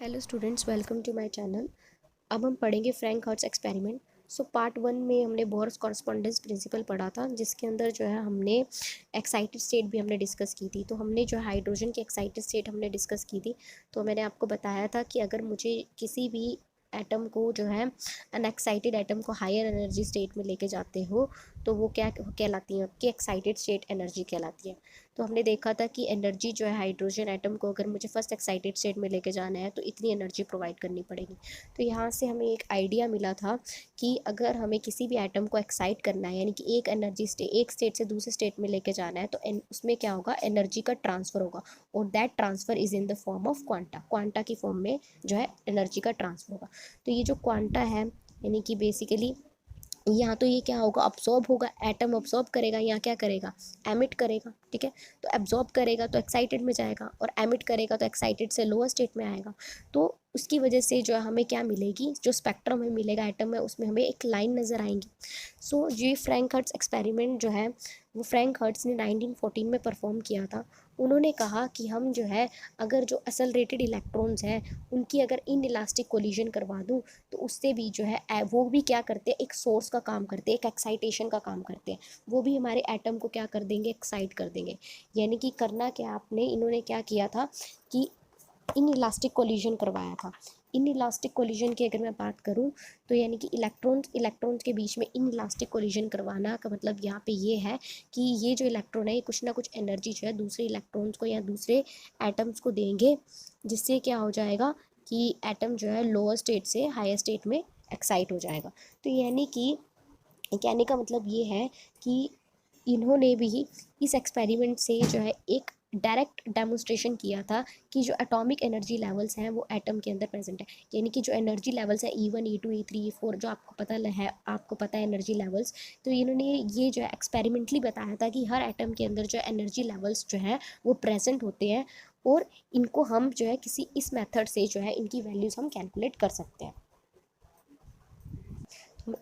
Hello students, welcome to my channel. अब हम पढ़ेंगे फ्रैंक हर्ट्ज एक्सपेरिमेंट। पार्ट 1 में हमने बोर्स कॉरस्पॉन्डेंस प्रिंसिपल पढ़ा था, जिसके अंदर जो है हमने एक्साइटेड स्टेट भी हमने डिस्कस की थी। तो हमने जो हाइड्रोजन की एक्साइटेड स्टेट हमने डिस्कस की थी। तो मैंने आपको बताया था कि अगर मुझे किसी भी एटम को जो है अनएक्साइटेड एटम को हायर एनर्जी स्टेट में लेके जाते हो तो वो क्या कहलाती है, आपकी एक्साइटेड स्टेट एनर्जी कहलाती है। तो हमने देखा था कि एनर्जी जो है हाइड्रोजन एटम को अगर मुझे फर्स्ट एक्साइटेड स्टेट में लेके जाना है तो इतनी एनर्जी प्रोवाइड करनी पड़ेगी। तो यहाँ से हमें एक आइडिया मिला था कि अगर हमें किसी भी एटम को एक्साइट करना है, यानी कि एक स्टेट से दूसरे स्टेट में लेके जाना है, तो उसमें क्या होगा, एनर्जी का ट्रांसफ़र होगा। और that transfer is in the form of quanta की फॉर्म में जो है एनर्जी का ट्रांसफ़र होगा। तो ये जो क्वांटा है, यानी कि बेसिकली यहाँ तो ये क्या होगा, अब्सॉर्ब होगा, एटम अब्सॉर्ब करेगा, यहाँ क्या करेगा, एमिट करेगा। ठीक है, तो एब्जॉर्ब करेगा तो एक्साइटेड में जाएगा, और एमिट करेगा तो एक्साइटेड से लोअर स्टेट में आएगा। तो उसकी वजह से जो है हमें क्या मिलेगी, जो स्पेक्ट्रम हमें मिलेगा एटम में, उसमें हमें एक लाइन नज़र आएंगी। ये फ्रैंक हर्ट्ज एक्सपेरिमेंट जो है वो फ्रैंक हर्ट्ज ने 1914 में परफॉर्म किया था। उन्होंने कहा कि हम जो है अगर जो असलरेटेड इलेक्ट्रॉन्स हैं उनकी अगर इन इलास्टिक कोलिजन करवा दूं तो उससे भी जो है वो भी क्या करते हैं, एक सोर्स का काम करते हैं, एक एक्साइटेशन का काम करते हैं। वो भी हमारे एटम को क्या कर देंगे, एक्साइट कर देंगे। यानी कि करना क्या, आपने इन्होंने क्या किया था कि इन इलास्टिक कोलिजन करवाया था। इन इलास्टिक कोलिजन की अगर मैं बात करूं तो यानी कि इलेक्ट्रॉन्स के बीच में इन इलास्टिक कोलिजन करवाना का मतलब यहाँ पे ये है कि ये जो इलेक्ट्रॉन है ये कुछ ना कुछ एनर्जी जो है दूसरे इलेक्ट्रॉन्स को या दूसरे एटम्स को देंगे, जिससे क्या हो जाएगा कि एटम जो है लोअर स्टेट से हायर स्टेट में एक्साइट हो जाएगा। तो यानी कि कहने का मतलब ये है कि इन्होंने भी इस एक्सपेरिमेंट से जो है एक डायरेक्ट डेमोन्स्ट्रेशन किया था कि जो एटॉमिक एनर्जी लेवल्स हैं वो एटम के अंदर प्रेजेंट है। यानी कि जो एनर्जी लेवल्स हैं E1 E2 E3 E4 जो आपको पता है एनर्जी लेवल्स। तो इन्होंने ये जो है एक्सपेरिमेंटली बताया था कि हर एटम के अंदर जो एनर्जी लेवल्स जो है वो प्रेजेंट होते हैं, और इनको हम जो है किसी इस मेथड से जो है इनकी वैल्यूज़ हम कैलकुलेट कर सकते हैं।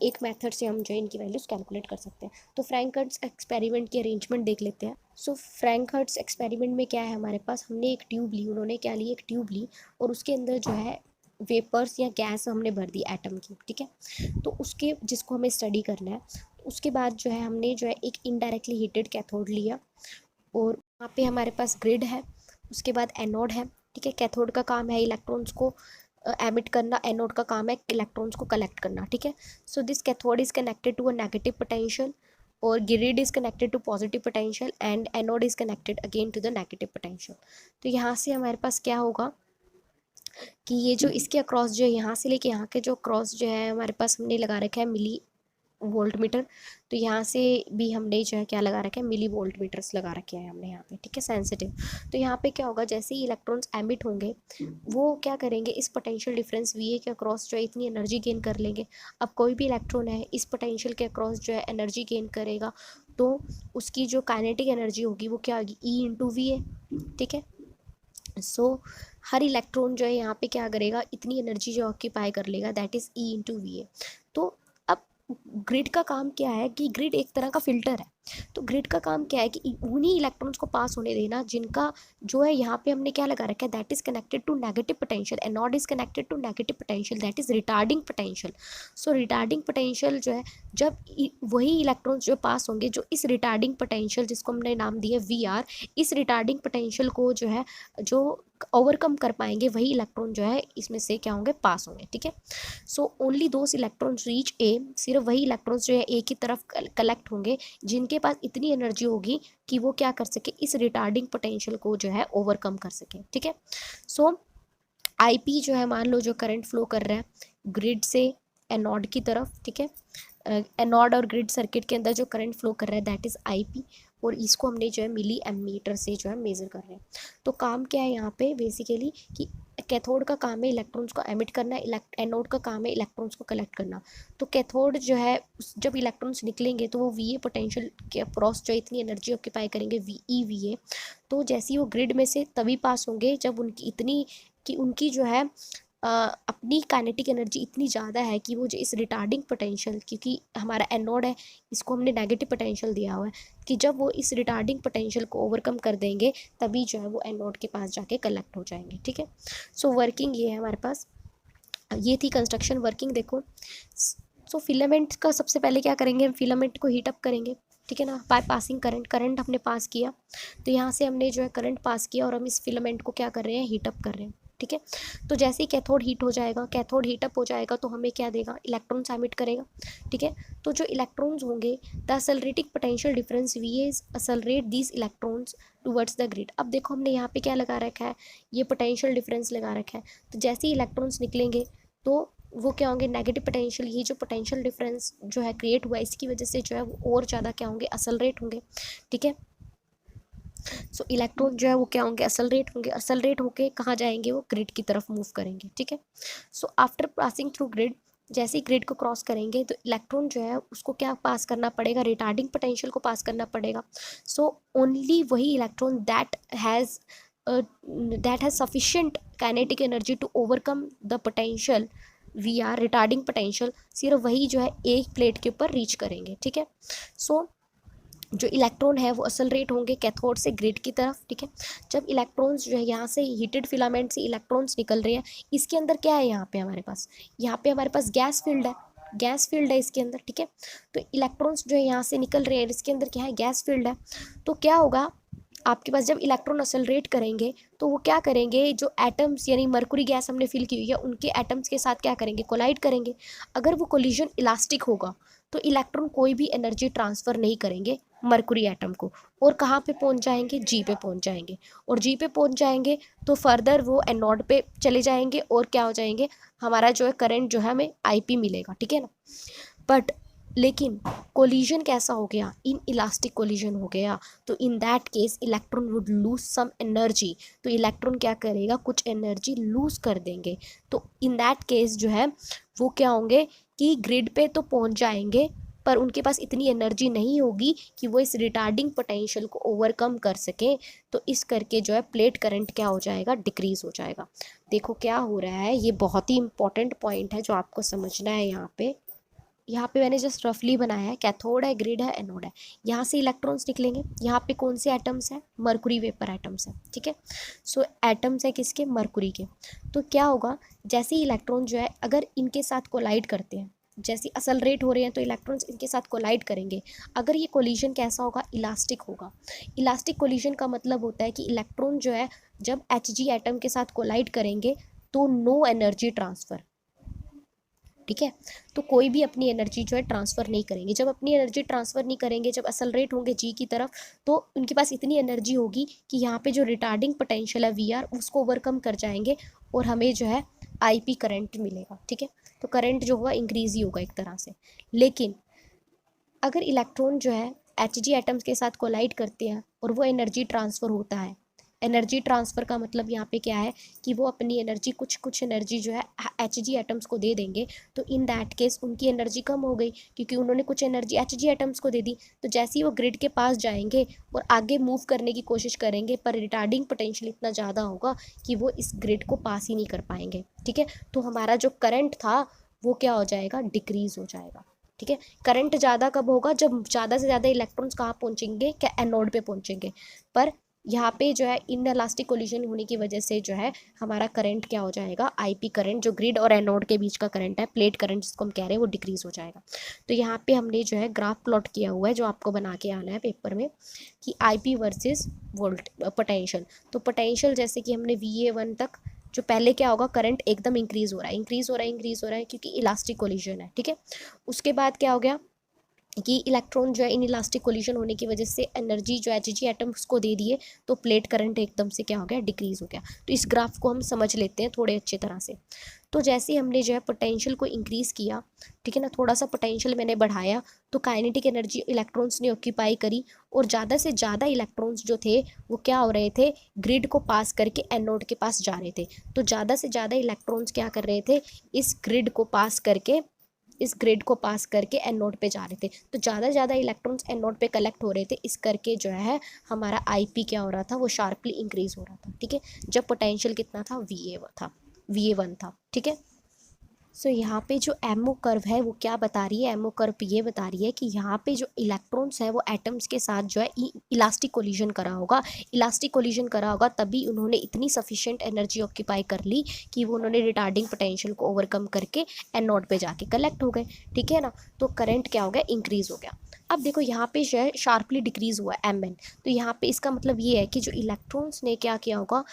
एक मेथड से हम जो है इनकी वैल्यूज़ कैलकुलेट कर सकते हैं। तो फ्रैंक हर्ट्ज एक्सपेरिमेंट की अरेंजमेंट देख लेते हैं। फ्रैंक हर्ट्ज एक्सपेरिमेंट में क्या है, हमारे पास हमने एक ट्यूब ली, उन्होंने क्या ली, एक ट्यूब ली, और उसके अंदर जो है वेपर्स या गैस हमने भर दी एटम की। ठीक है, तो उसके जिसको हमें स्टडी करना है, उसके बाद जो है हमने जो है एक इनडायरेक्टली हीटेड कैथोड लिया, और वहाँ पे हमारे पास ग्रिड है। उसके बाद एनोड है। ठीक है, कैथोड का काम है इलेक्ट्रॉन्स को एमिट करना, एनोड का काम है इलेक्ट्रॉन्स को कलेक्ट करना। ठीक है, this cathode is connected to a negative potential, और grid is connected to positive potential, and anode is connected again to the negative potential. तो यहाँ से हमारे पास क्या होगा कि ये जो इसके अक्रॉस जो है, यहाँ से लेके यहाँ के जो क्रॉस जो है हमारे पास हमने लगा रखा है मिली वोल्ट मीटर। तो यहाँ से भी हमने जो है क्या लगा रखा है, मिली वोल्ट मीटर्स लगा रखे हैं हमने यहाँ पे। ठीक है, सेंसिटिव। तो यहाँ पे क्या होगा, जैसे ही इलेक्ट्रॉन्स एमिट होंगे वो क्या करेंगे, इस पोटेंशियल डिफरेंस VA के अक्रॉस जो है इतनी एनर्जी गेन कर लेंगे। अब कोई भी इलेक्ट्रॉन है इस पोटेंशियल के अक्रॉस जो है एनर्जी गेन करेगा, तो उसकी जो काइनेटिक एनर्जी होगी वो क्या होगी, E × VA। ठीक है, हर इलेक्ट्रॉन जो है यहाँ पे क्या करेगा, इतनी एनर्जी जो ऑक्यूपाई कर लेगा, दैट इज़ E × VA। तो अब ग्रिड का काम क्या है कि ग्रिड एक तरह का फिल्टर है। तो ग्रिड का काम क्या है कि उन्हीं इलेक्ट्रॉन्स को पास होने देना जिनका जो है यहाँ पे हमने क्या लगा रखा है, that is connected to negative potential, anode is connected to negative potential, that is retarding potential. Retarding potential जो है, जब वही इलेक्ट्रॉन्स जो पास होंगे जो इस रिटार्डिंग पोटेंशियल जिसको हमने नाम दिया VR, इस रिटार्डिंग पोटेंशियल को जो है जो ओवरकम कर पाएंगे वही इलेक्ट्रॉन जो है इसमें से क्या होंगे, पास होंगे। ठीक है, only those electrons reach A, सिर्फ वही इलेक्ट्रॉन्स जो है A की तरफ कलेक्ट होंगे जिनके पास इतनी एनर्जी होगी कि वो क्या कर सके, इस रिटार्डिंग पोटेंशियल को जो है ओवरकम कर सके। ठीक है, IP जो है, मान लो जो करंट फ्लो कर रहा है ग्रिड से एनोड की तरफ। ठीक है, एनोड और ग्रिड सर्किट के अंदर जो करंट फ्लो कर रहा है दैट इज़ IP, और इसको हमने जो है मिली एमीटर से जो है मेज़र कर रहे हैं। तो काम क्या है यहाँ पे बेसिकली कि कैथोड का काम है इलेक्ट्रॉन्स को एमिट करना, एनोड का काम है इलेक्ट्रॉन्स को कलेक्ट करना। तो कैथोड जो है जब इलेक्ट्रॉन्स निकलेंगे तो वो VA पोटेंशियल के अक्रॉस जो इतनी एनर्जी ऑक्यूपाई करेंगे VA। तो जैसे ही वो ग्रिड में से तभी पास होंगे जब उनकी इतनी कि उनकी जो है अपनी काइनेटिक एनर्जी इतनी ज़्यादा है कि वो जो इस रिटार्डिंग पोटेंशियल, क्योंकि हमारा एनोड है, इसको हमने नेगेटिव पोटेंशियल दिया हुआ है, कि जब वो इस रिटार्डिंग पोटेंशियल को ओवरकम कर देंगे तभी जो है वो एनोड के पास जाके कलेक्ट हो जाएंगे। ठीक है, सो वर्किंग ये है हमारे पास, ये थी कंस्ट्रक्शन वर्किंग। देखो, सो फिलामेंट का सबसे पहले क्या करेंगे, हम फिलामेंट को हीट अप करेंगे। ठीक है ना, बाय पासिंग करंट हमने पास किया, तो यहाँ से हमने जो है करंट पास किया और हम इस फिलामेंट को क्या कर रहे हैं, हीट अप कर रहे हैं। ठीक है, तो जैसे ही कैथोड हीट हो जाएगा, कैथोड हीट अप हो जाएगा, तो हमें क्या देगा, इलेक्ट्रॉन्स एमिट करेगा। ठीक है, तो जो इलेक्ट्रॉन्स होंगे, the accelerating potential difference V is accelerate these electrons towards the grid. अब देखो हमने यहाँ पे क्या लगा रखा है, ये पोटेंशियल डिफरेंस लगा रखा है, तो जैसे ही इलेक्ट्रॉन्स निकलेंगे तो वो क्या होंगे, नेगेटिव पोटेंशियल, ये जो पोटेंशियल डिफरेंस जो है क्रिएट हुआ है, इसकी वजह से जो है वो और ज़्यादा क्या होंगे, असलरेट होंगे। ठीक है, सो इलेक्ट्रॉन जो है वो क्या होंगे, असलरेट होके कहाँ जाएंगे, वो ग्रिड की तरफ मूव करेंगे। ठीक है, so after passing through grid, जैसे ही ग्रिड को क्रॉस करेंगे तो इलेक्ट्रॉन जो है उसको क्या पास करना पड़ेगा, रिटार्डिंग पोटेंशियल को पास करना पड़ेगा। सो ओनली वही electron that has sufficient kinetic energy to overcome the potential V R retarding potential, सिर्फ वही जो है एक प्लेट के ऊपर रीच करेंगे। ठीक है, सो जो इलेक्ट्रॉन है वो असलरेट होंगे कैथोड से ग्रिड की तरफ। ठीक है, जब इलेक्ट्रॉन्स जो है यहाँ से हीटेड फिलामेंट से इलेक्ट्रॉन्स निकल रहे हैं, इसके अंदर क्या है, यहाँ पे हमारे पास गैस फील्ड है इसके अंदर। ठीक है, तो इलेक्ट्रॉन्स जो है यहाँ से निकल रहे हैं, इसके अंदर क्या है, गैस फील्ड है। तो क्या होगा, आपके पास जब इलेक्ट्रॉन असलरेट करेंगे तो वो क्या करेंगे, जो एटम्स यानी मरकुरी गैस हमने फिल की हुई है उनके एटम्स के साथ क्या करेंगे, कोलाइड करेंगे। अगर वो कोलिजन इलास्टिक होगा तो इलेक्ट्रॉन कोई भी एनर्जी ट्रांसफ़र नहीं करेंगे मरकुरी एटम को, और कहाँ पे पहुँच जाएंगे, जी पे पहुँच जाएंगे, और जी पे पहुँच जाएंगे तो फर्दर वो एनोड पे चले जाएंगे और क्या हो जाएंगे, हमारा जो है करंट जो है हमें आईपी मिलेगा। ठीक है ना, बट लेकिन कोलिजन कैसा हो गया, इन इलास्टिक कोलिजन हो गया, तो in that case electron would lose some energy, तो इलेक्ट्रॉन क्या करेगा, कुछ एनर्जी लूज कर देंगे। तो इन दैट केस जो है वो क्या होंगे कि ग्रिड पे तो पहुंच जाएंगे, पर उनके पास इतनी एनर्जी नहीं होगी कि वो इस रिटार्डिंग पोटेंशियल को ओवरकम कर सके, तो इस करके जो है प्लेट करंट क्या हो जाएगा, डिक्रीज हो जाएगा। देखो क्या हो रहा है, ये बहुत ही इंपॉर्टेंट पॉइंट है जो आपको समझना है। यहाँ पे मैंने जस्ट रफली बनाया है, कैथोड है, ग्रिड है, एनोड है, यहाँ से इलेक्ट्रॉन्स निकलेंगे, यहाँ पे कौन से एटम्स हैं, मरकुरी वेपर एटम्स हैं। ठीक है, सो एटम्स है किसके, मरकुरी के। तो क्या होगा, जैसे ही इलेक्ट्रॉन जो है अगर इनके साथ कोलाइड करते हैं, जैसे असलरेट हो रहे हैं तो इलेक्ट्रॉन्स इनके साथ कोलाइड करेंगे, अगर ये कोलिजन कैसा होगा, इलास्टिक होगा। इलास्टिक कोलिजन का मतलब होता है कि इलेक्ट्रॉन जो है जब Hg एटम के साथ कोलाइड करेंगे तो नो एनर्जी ट्रांसफ़र। ठीक है, तो कोई भी अपनी एनर्जी जो है ट्रांसफ़र नहीं करेंगे। जब अपनी एनर्जी ट्रांसफ़र नहीं करेंगे, जब असलरेट होंगे जी की तरफ, तो उनके पास इतनी एनर्जी होगी कि यहाँ पे जो रिटार्डिंग पोटेंशियल है वी आर, उसको ओवरकम कर जाएंगे और हमें जो है आईपी करंट मिलेगा। ठीक है, तो करंट जो होगा इंक्रीज ही होगा एक तरह से। लेकिन अगर इलेक्ट्रॉन जो है Hg एटम्स के साथ कोलाइड करते हैं और वो एनर्जी ट्रांसफ़र होता है, एनर्जी ट्रांसफ़र का मतलब यहाँ पे क्या है कि वो अपनी एनर्जी कुछ एनर्जी जो है Hg एटम्स को दे देंगे, तो इन दैट केस उनकी एनर्जी कम हो गई क्योंकि उन्होंने कुछ एनर्जी Hg एटम्स को दे दी। तो जैसे ही वो ग्रिड के पास जाएंगे और आगे मूव करने की कोशिश करेंगे, पर रिटार्डिंग पोटेंशियल इतना ज़्यादा होगा कि वो इस ग्रिड को पास ही नहीं कर पाएंगे। ठीक है, तो हमारा जो करंट था वो क्या हो जाएगा, डिक्रीज़ हो जाएगा। ठीक है, करंट ज़्यादा कब होगा, जब ज़्यादा से ज़्यादा इलेक्ट्रॉन्स कहाँ पहुँचेंगे, क्या एनोड पे पहुँचेंगे। पर यहाँ पे जो है इन इलास्टिक कोलिजन होने की वजह से जो है हमारा करंट क्या हो जाएगा, आईपी करंट, जो ग्रिड और एनोड के बीच का करंट है, प्लेट करंट जिसको हम कह रहे हैं, वो डिक्रीज हो जाएगा। तो यहाँ पे हमने जो है ग्राफ प्लॉट किया हुआ है जो आपको बना के आना है पेपर में, कि आईपी वर्सेस वोल्ट पोटेंशियल। तो पोटेंशियल जैसे कि हमने VA1 तक, जो पहले क्या होगा, करंट एकदम इंक्रीज हो रहा है क्योंकि इलास्टिक कोलिजन है। ठीक है, उसके बाद क्या हो गया कि इलेक्ट्रॉन जो है इन इलास्टिक कोलिजन होने की वजह से एनर्जी जो Hg एटम्स को दे दिए, तो प्लेट करंट एकदम से क्या हो गया, डिक्रीज हो गया। तो इस ग्राफ को हम समझ लेते हैं थोड़े अच्छे तरह से। तो जैसे हमने जो है पोटेंशियल को इंक्रीज़ किया, ठीक है ना, थोड़ा सा पोटेंशियल मैंने बढ़ाया, तो काइनेटिक एनर्जी इलेक्ट्रॉन्स ने ऑक्यूपाई करी, और ज़्यादा से ज़्यादा इलेक्ट्रॉन्स जो थे वो क्या हो रहे थे, ग्रिड को पास करके एनोड के पास जा रहे थे। तो ज़्यादा से ज़्यादा इलेक्ट्रॉन्स क्या कर रहे थे, इस ग्रिड को पास करके एनोड पे जा रहे थे। तो ज़्यादा से ज़्यादा इलेक्ट्रॉन्स एनोड पे कलेक्ट हो रहे थे, इस करके जो है हमारा आईपी क्या हो रहा था, वो शार्पली इंक्रीज हो रहा था। ठीक है, जब पोटेंशियल कितना था, VA था, VA1 था, ठीक है। सो यहाँ पे जो एमओ कर्व है वो क्या बता रही है, एमओ कर्व ये बता रही है कि यहाँ पे जो इलेक्ट्रॉन्स है वो एटम्स के साथ जो है इलास्टिक कोलिजन करा होगा, इलास्टिक कोलिजन करा होगा, तभी उन्होंने इतनी सफिशिएंट एनर्जी ऑक्यूपाई कर ली कि वो उन्होंने रिटार्डिंग पोटेंशियल को ओवरकम करके एनोड पे जाके कलेक्ट हो गए, ठीक है ना। तो करंट क्या हो गया, इंक्रीज हो गया। अब देखो यहाँ पे जो है शार्पली डिक्रीज हुआ MN, तो यहाँ पे इसका मतलब ये है कि जो इलेक्ट्रॉन्स ने क्या किया होगा,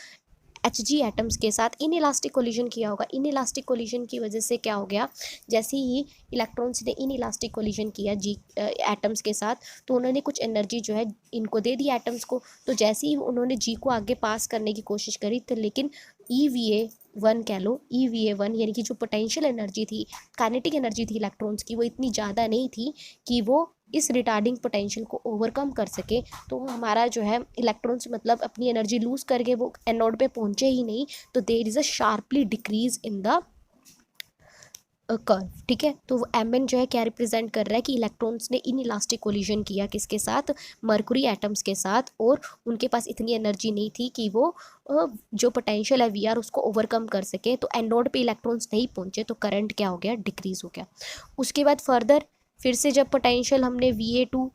Hg एटम्स के साथ इन इलास्टिक कोलिजन किया होगा। इन इलास्टिक कोलिजन की वजह से क्या हो गया, जैसे ही इलेक्ट्रॉन्स ने इन इलास्टिक कोलिजन किया G एटम्स के साथ, तो उन्होंने कुछ एनर्जी जो है इनको दे दी एटम्स को। तो जैसे ही उन्होंने G को आगे पास करने की कोशिश करी, तो लेकिन EVA1 कह लो, EVA1 यानी कि जो पोटेंशियल एनर्जी थी, काइनेटिक एनर्जी थी इलेक्ट्रॉन्स की, वो इतनी ज़्यादा नहीं थी कि वो इस रिटार्डिंग पोटेंशियल को ओवरकम कर सके। तो हमारा जो है इलेक्ट्रॉन्स मतलब अपनी एनर्जी लूज करके वो एनोड पे पहुंचे ही नहीं, तो there is a sharply decrease in the curve, ठीक है। तो MN जो है क्या रिप्रेजेंट कर रहा है कि इलेक्ट्रॉन्स ने इन इलास्टिक कोलिजन किया किसके साथ, मर्कुरी एटम्स के साथ, और उनके पास इतनी एनर्जी नहीं थी कि वो जो पोटेंशियल है VR उसको ओवरकम कर सके। तो एनोड पे इलेक्ट्रॉन्स नहीं पहुंचे, तो करंट क्या हो गया, डिक्रीज हो गया। उसके बाद फर्दर फिर से जब पोटेंशियल हमने VA2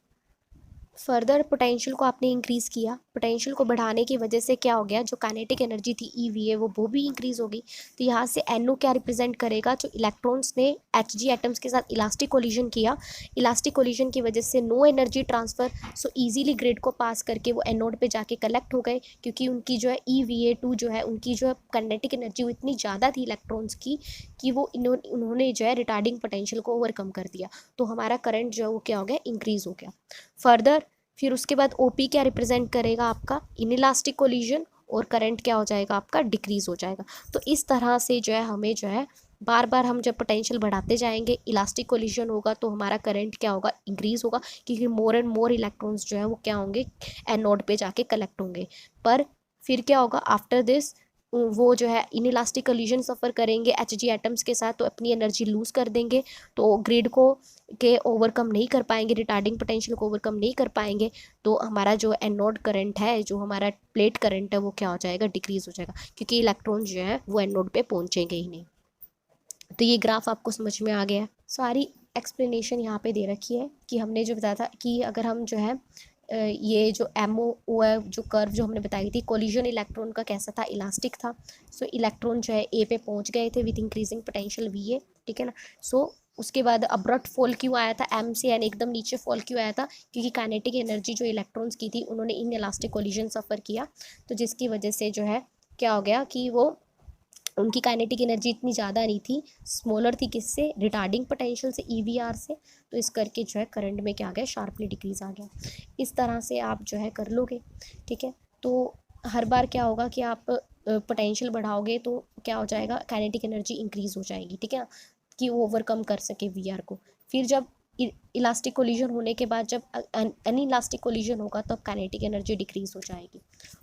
फर्दर पोटेंशियल को आपने इंक्रीज़ किया, पोटेंशियल को बढ़ाने की वजह से क्या हो गया, जो काइनेटिक एनर्जी थी EVA वो भी इंक्रीज़ हो गई। तो यहाँ से NO क्या रिप्रेजेंट करेगा, जो इलेक्ट्रॉन्स ने Hg एटम्स के साथ इलास्टिक कोलिजन किया, इलास्टिक कोलिजन की वजह से no energy transfer, so easily grid को पास करके वो एनोड पे जाके कलेक्ट हो गए, क्योंकि उनकी जो है EVA2 जो है उनकी जो है काइनेटिक एनर्जी वो इतनी ज़्यादा थी इलेक्ट्रॉन्स की कि वो उन्होंने जो है रिटार्डिंग पोटेंशियल को ओवरकम कर दिया। तो हमारा करंट जो है वो क्या हो गया, इंक्रीज़ हो गया। फर्दर फिर उसके बाद OP क्या रिप्रेजेंट करेगा, आपका इनइलास्टिक कोलिजन, और करंट क्या हो जाएगा, आपका डिक्रीज हो जाएगा। तो इस तरह से जो है हमें जो है बार बार हम जब पोटेंशियल बढ़ाते जाएंगे, इलास्टिक कोलिजन होगा तो हमारा करंट क्या होगा, इंक्रीज होगा, क्योंकि मोर एंड मोर इलेक्ट्रॉन्स जो है वो क्या होंगे, एनोड पे जाके कलेक्ट होंगे। पर फिर क्या होगा, आफ्टर दिस वो जो है इनइलास्टिक कोलिजन सफ़र करेंगे Hg एटम्स के साथ, तो अपनी एनर्जी लूज़ कर देंगे, तो ग्रिड को के ओवरकम नहीं कर पाएंगे, रिटार्डिंग पोटेंशियल को ओवरकम नहीं कर पाएंगे। तो हमारा जो एनोड करंट है, जो हमारा प्लेट करंट है, वो क्या हो जाएगा, डिक्रीज हो जाएगा, क्योंकि इलेक्ट्रॉन जो है वो एनोड पे पहुंचेंगे ही नहीं। तो ये ग्राफ आपको समझ में आ गया। सारी एक्सप्लेनेशन यहाँ पे दे रखी है कि हमने जो बताया था कि अगर हम जो है ये जो MO है, जो कर्व जो हमने बताई थी, कोलिजन इलेक्ट्रॉन का कैसा था, इलास्टिक था। सो इलेक्ट्रॉन जो है A पे पहुंच गए थे विद इंक्रीजिंग पोटेंशियल VA, ठीक है ना। सो उसके बाद अब्रप्ट फॉल क्यों आया था, M से N एकदम नीचे फॉल क्यों आया था, क्योंकि काइनेटिक एनर्जी जो इलेक्ट्रॉन्स की थी उन्होंने इन इलास्टिक कोलिजन सफ़र किया, तो जिसकी वजह से जो है क्या हो गया कि वो उनकी काइनेटिक एनर्जी इतनी ज़्यादा नहीं थी, स्मॉलर थी, किससे, रिटार्डिंग पोटेंशियल से, EVR से। तो इस करके जो है करंट में क्या आ गया, शार्पली डिक्रीज आ गया। इस तरह से आप जो है कर लोगे, ठीक है। तो हर बार क्या होगा कि आप पोटेंशियल बढ़ाओगे तो क्या हो जाएगा, काइनेटिक एनर्जी इंक्रीज हो जाएगी, ठीक है, कि वो ओवरकम कर सके VR को। फिर जब इलास्टिक कोलिजन होने के बाद जब अनइलास्टिक कोलिजन होगा तब काइनेटिक एनर्जी डिक्रीज हो जाएगी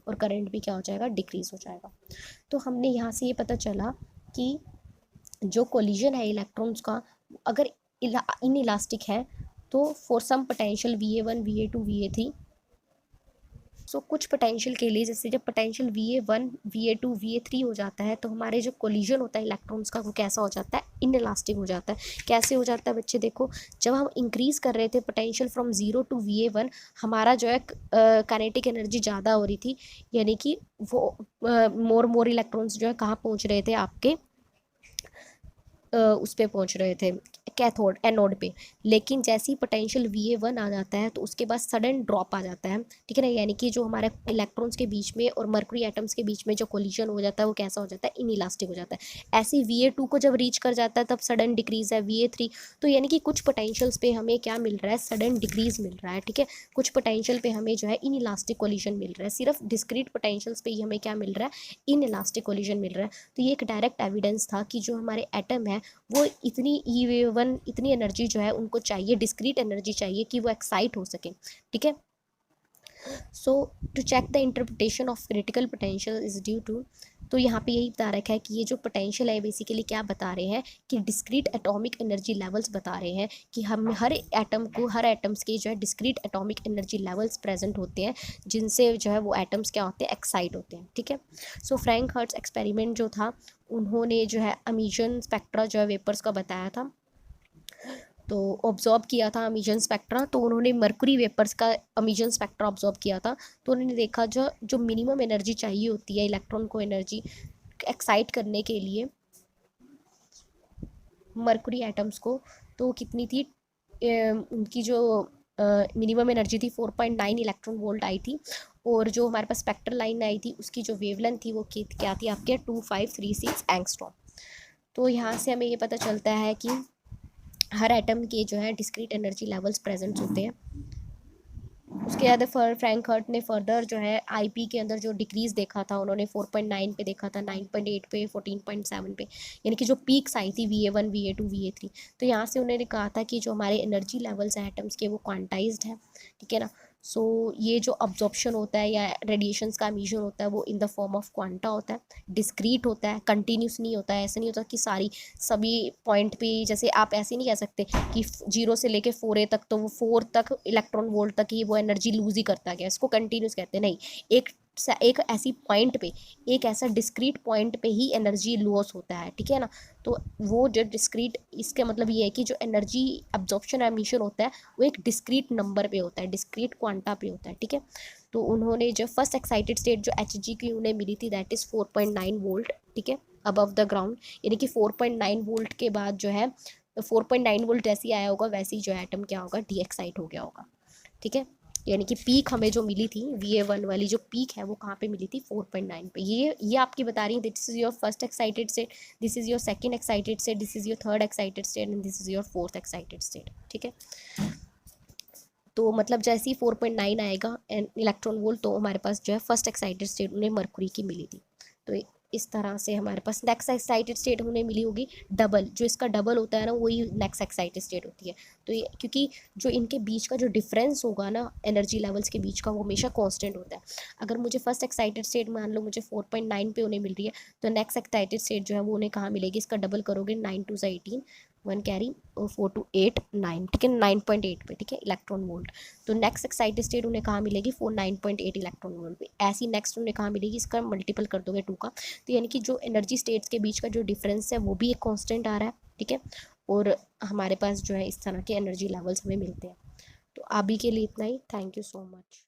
और करंट भी क्या हो जाएगा, डिक्रीज हो जाएगा। तो हमने यहाँ से ये पता चला कि जो कोलिजन है इलेक्ट्रॉन्स का, अगर इन इलास्टिक है तो for some potential VA1 VA2 VA3, सो कुछ पोटेंशियल के लिए, जैसे जब पोटेंशियल VA1 VA2 VA3 हो जाता है तो हमारे जो कोलिजन होता है इलेक्ट्रॉन्स का वो कैसा हो जाता है, इनइलास्टिक हो जाता है। कैसे हो जाता है बच्चे, देखो जब हम इंक्रीज़ कर रहे थे पोटेंशियल फ्रॉम 0 टू VA1, हमारा जो है काइनेटिक एनर्जी ज़्यादा हो रही थी, यानी कि वो मोर इलेक्ट्रॉन्स जो है कहाँ पहुँच रहे थे, आपके उस पे पहुँच रहे थे, कैथोड एनोड पे। लेकिन जैसे ही पोटेंशियल VA1 आ जाता है तो उसके बाद सडन ड्रॉप आ जाता है, ठीक है ना, यानी कि जो हमारे इलेक्ट्रॉन्स के बीच में और मर्कुरी एटम्स के बीच में जो कोलिजन हो जाता है वो कैसा हो जाता है, इनइलास्टिक हो जाता है। ऐसे ही VA2 को जब रीच कर जाता है तब सडन डिक्रीज है VA3। तो यानी कि कुछ पोटेंशियल्स पे हमें क्या मिल रहा है, सडन डिक्रीज मिल रहा है, ठीक है। कुछ पोटेंशियल पे हमें जो है इनइलास्टिक कोलिजन मिल रहा है, सिर्फ डिस्क्रीट पोटेंशियल्स पे ही हमें क्या मिल रहा है, इनइलास्टिक कोलिजन मिल रहा है। तो ये एक डायरेक्ट एविडेंस था कि जो हमारे एटम है वो इतनी EVA1 इतनी एनर्जी जो है उनको चाहिए, डिस्क्रीट एनर्जी चाहिए कि वो एक्साइट हो सके, ठीक है। So to check the interpretation of critical potential is due to, तो यहाँ पे यही बता रखा है कि ये जो पोटेंशियल है बेसिकली क्या बता रहे हैं कि डिस्क्रीट एटॉमिक एनर्जी लेवल्स बता रहे हैं कि हम हर एटम को, हर एटम्स के जो है discrete atomic energy levels present होते हैं, जिनसे जो है वो एटम्स क्या होते हैं, एक्साइट होते हैं, ठीक है। सो फ्रैंक हर्ट्ज एक्सपेरिमेंट जो था उन्होंने जो है एमिशन स्पेक्ट्रा जो है वेपर्स का बताया था, तो ऑब्जॉर्व किया था एमिशन स्पेक्ट्रा। तो उन्होंने मर्कुरी वेपर्स का एमिशन स्पेक्ट्रा ऑब्जॉर्व किया था। तो उन्होंने देखा जो जो मिनिमम एनर्जी चाहिए होती है इलेक्ट्रॉन को एनर्जी एक्साइट करने के लिए मर्कुरी एटम्स को, तो वो कितनी थी, उनकी जो मिनिमम एनर्जी थी 4.9 इलेक्ट्रॉन वोल्ट आई थी। और जो हमारे पास स्पेक्ट्रल लाइन आई थी उसकी जो वेवलेंथ थी वो क्या थी आपके 2536 एंगस्ट्रॉम। तो यहाँ से हमें ये पता चलता है कि हर एटम के जो है डिस्क्रीट एनर्जी लेवल्स प्रेजेंट होते हैं। उसके बाद फ्रैंकहर्ट ने फर्दर जो है आईपी के अंदर जो डिक्रीज देखा था, उन्होंने 4.9 पे देखा था, 9.8 पे, 14.7 पे, यानी कि जो पीक्स आई थी VA1 VA2 VA3। तो यहाँ से उन्होंने कहा था कि जो हमारे एनर्जी लेवल्स हैं एटम्स के वो क्वांटाइज्ड है, ठीक है ना। सो ये जो अब्जॉर्प्शन होता है या रेडिएशंस का एमिशन होता है वो in the form of quanta होता है, डिस्क्रीट होता है, कंटिन्यूस नहीं होता है। ऐसा नहीं होता कि सभी पॉइंट पे, जैसे आप ऐसे नहीं कह सकते कि 0 से लेके 4A तक, तो वो 4 तक इलेक्ट्रॉन वोल्ट तक ही वो एनर्जी लूज ही करता गया, इसको कंटिन्यूस कहते हैं। नहीं, एक एक ऐसी पॉइंट पे, एक ऐसा डिस्क्रीट पॉइंट पे ही एनर्जी लॉस होता है, ठीक है ना। तो वो जो डिस्क्रीट, इसका मतलब ये है कि जो एनर्जी अब्जॉर्प्शन एमिशन होता है वो एक डिस्क्रीट नंबर पे होता है, डिस्क्रीट क्वांटा पे होता है, ठीक है। तो उन्होंने जो फर्स्ट एक्साइटेड स्टेट जो HG की उन्हें मिली थी दैट इज़ 4.9 वोल्ट, ठीक है, अबव द ग्राउंड। यानी कि 4.9 वोल्ट के बाद जो है 4.9 वोल्ट जैसे ही आया होगा वैसे ही जो एटम क्या होगा, डी एक्साइट हो गया होगा, ठीक है। यानी कि पीक हमें जो मिली थी VA1 वाली जो पीक है वो कहाँ पे मिली थी 4.9 पे। ये आपकी बता रही है this is your first excited state, this is your second excited state, this is your third excited state and this is your fourth excited state, ठीक है। तो मतलब जैसे ही 4.9 आएगा एंड इलेक्ट्रॉन वोल्ट, तो हमारे पास जो है फर्स्ट एक्साइटेड स्टेट उन्हें मरकुरी की मिली थी। तो इस तरह से हमारे पास नेक्स्ट एक्साइटेड स्टेट उन्हें मिली होगी डबल, जो इसका डबल होता है ना वही नेक्स्ट एक्साइटेड स्टेट होती है। तो ये क्योंकि जो इनके बीच का जो डिफरेंस होगा ना एनर्जी लेवल्स के बीच का वो हमेशा कांस्टेंट होता है। अगर मुझे फर्स्ट एक्साइटेड स्टेट मान लो मुझे 4.9 पे उन्हें मिल रही है, तो नेक्स्ट एक्साइटेड स्टेट जो है वो उन्हें कहाँ मिलेगी, इसका डबल करोगे 9 2 18, 1 कैरी, और 4 2 8 9, ठीक है, 9.8 पे, ठीक है, इलेक्ट्रॉन वोल्ट। तो नेक्स्ट एक्साइटेड स्टेट उन्हें कहाँ मिलेगी 9.8 इलेक्ट्रॉन वोल्ट पे। ऐसी नेक्स्ट उन्हें कहाँ मिलेगी, इसका मल्टीपल कर दोगे 2 का। तो यानी कि जो एनर्जी स्टेट्स के बीच का जो डिफरेंस है वो भी एक कांस्टेंट आ रहा है, ठीक है। और हमारे पास जो है इस तरह के एनर्जी लेवल्स हमें मिलते हैं। तो अभी के लिए इतना ही, थैंक यू सो मच।